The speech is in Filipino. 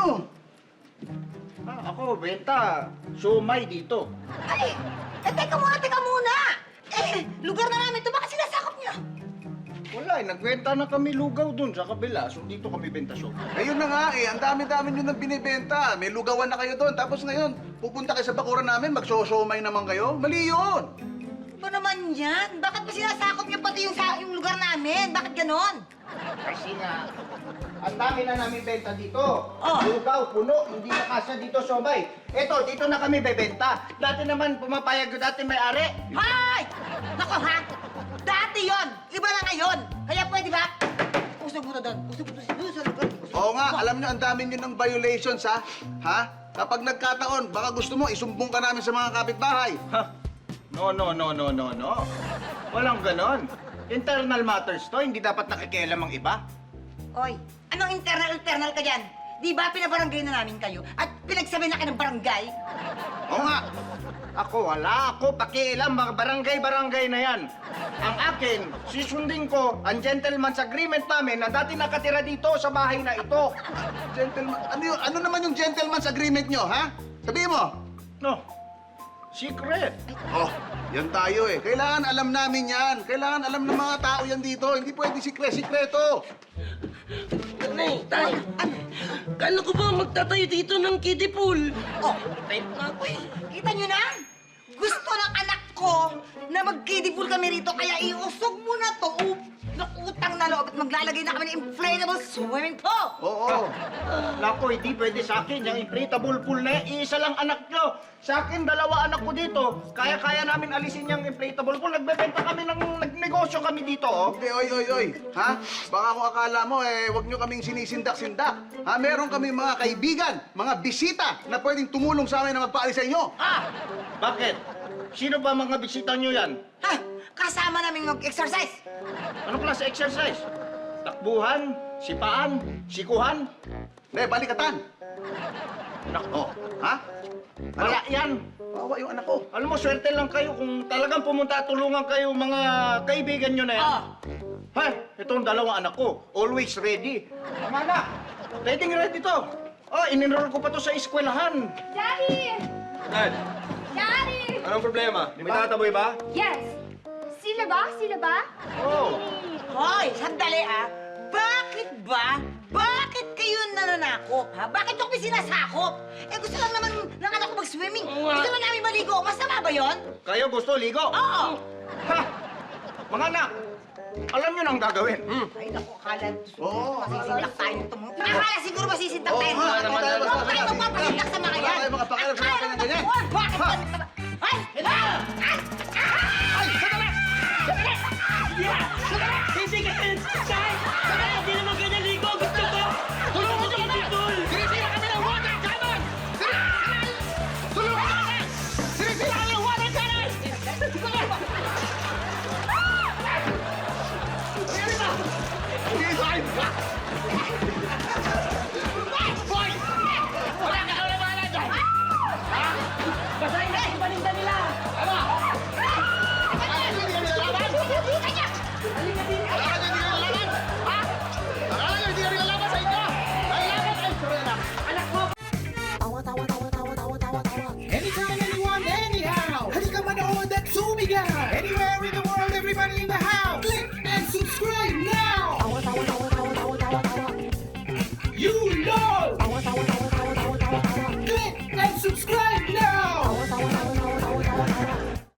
nyo? Ako, benta. Siomay dito. Ay, teka muna! Lugar na namin ito, bakit sinasakop niyo? Wala nagbenta na kami lugaw dun sa kabila. So dito kami benta siomay. Ayun na nga ang dami-dami nyo nang binibenta. May lugawan na kayo doon. Tapos ngayon, pupunta kayo sa bakuran namin, magsosyomay naman kayo. Mali yun! Ba naman yan? Bakit ba sinasakop niyo pati yung lugar namin? Bakit ganon? Kasi nga, ang dami na namin benta dito. Oh. Lugaw, puno, hindi na kasya dito siomay. Eto, dito na kami bebenta. Dati naman pumapayag yung dati may-ari. Hay! Nako ha? Dati yon, iba na ngayon. Kaya pwede ba? Usog mo na doon. Usog mo doon sa lugar. Oo nga, alam nyo, ang dami nyo ng violations, ha? Ha? Kapag nagkataon, baka gusto mo, isumbong ka namin sa mga kapitbahay. Ha? No. Walang ganon. Internal matters to, hindi dapat nakikialam ang iba. Oy, anong internal ka dyan? Di ba pinabarangay na namin kayo? At pinagsabi na kayo ng barangay? Oo nga. Wala ako pakialam, mga barangay-barangay na yan. Ang akin, susundin ko ang gentleman's agreement namin na dati nakatira dito sa bahay na ito. Gentleman, ano naman yung gentleman's agreement nyo, ha? Sabihin mo. No, secret. Oh, yan tayo eh. Kailangan alam namin yan. Kailangan alam ng mga tao yan dito. Hindi pwede sikreto. Nay, tay, kala ko ba magtatayo dito ng kiddie pool? Oh, Tayo nga ako eh. kita nyo na? Gusto ng anak ko na mag-kiddie pool kami rito, kaya iusog mo na to. Nakutang na loob at maglalagay na kami ng inflatable swimming pool. Oo. Naku, hindi pwede sa akin yung inflatable pool na yan. Isa lang anak nyo. Sa akin, 2 anak ko dito. Kaya namin alisin yung inflatable pool. Nagbebenta kami nagnegosyo kami dito, oh. Hindi, oy. Ha? Baka kung akala mo, wag nyo kaming sinisindak-sindak. Ha? Meron kami mga kaibigan, mga bisita na pwedeng tumulong sa amin na magpaalis sa inyo. Bakit? Sino ba mga bisita nyo yan? Ha? Kasama namin mag-exercise. Anong klase exercise? Takbuhan? Sipaan? Sikuhan? Hindi, balikatan. Nako, Ha? wala yan. Bawa yung anak ko. Alam mo, swerte lang kayo kung talagang pumunta at tulungan kayo mga kaibigan nyo na yan. Ha? Itong 2 anak ko, always ready. Mga anak, ready to. Oh, in-enroll ko pa to sa eskwelahan. Daddy! Dad, Daddy! anong problema? May tataboy ba? Yes! Sila ba? Sila ba? Oh, Hoy, sandali Bakit kayo nananakop, ha? Bakit yung sinasakop? Gusto lang naman ng anak ko mag-swimming. Gusto lang namin maligo. Masama ba yon? kayo gusto ligo? Oo! Ha? Mga anak, alam nyo na ang gagawin. Ay, naku, akala Oo, masisindak tayo nito. Akala siguro masisindak Oo, tayo. nga naman tayo, Huwag basta- tayo magpapasindak sa mga yan. Wala kayo mga pakialam sa mga Akala ganyan-ganyan. mo, bakit ba? Ay! Hindi ka tay! Hindi naman ganyan ligo! Gusto ko! Gusto ko kiddie pool! Sinisira kami ng water cannon! Tulungan kami! Sinisira kami ng water cannon! Boy! Wala ka na naman dyan! Basahin na yung paninda nila! Ano? Akala nyo hindi kami lalaban? Akala nyo hindi kami lalaban? Ha? Akala nyo hindi kami lalaban sa inyo? Lalaban kayo! Sorry, anak. Anak mo! Anytime, anyone, anyhow. Halika manood at sumigaw. Anywhere in the world, everybody in the house. Click and subscribe now. You know. Click and subscribe.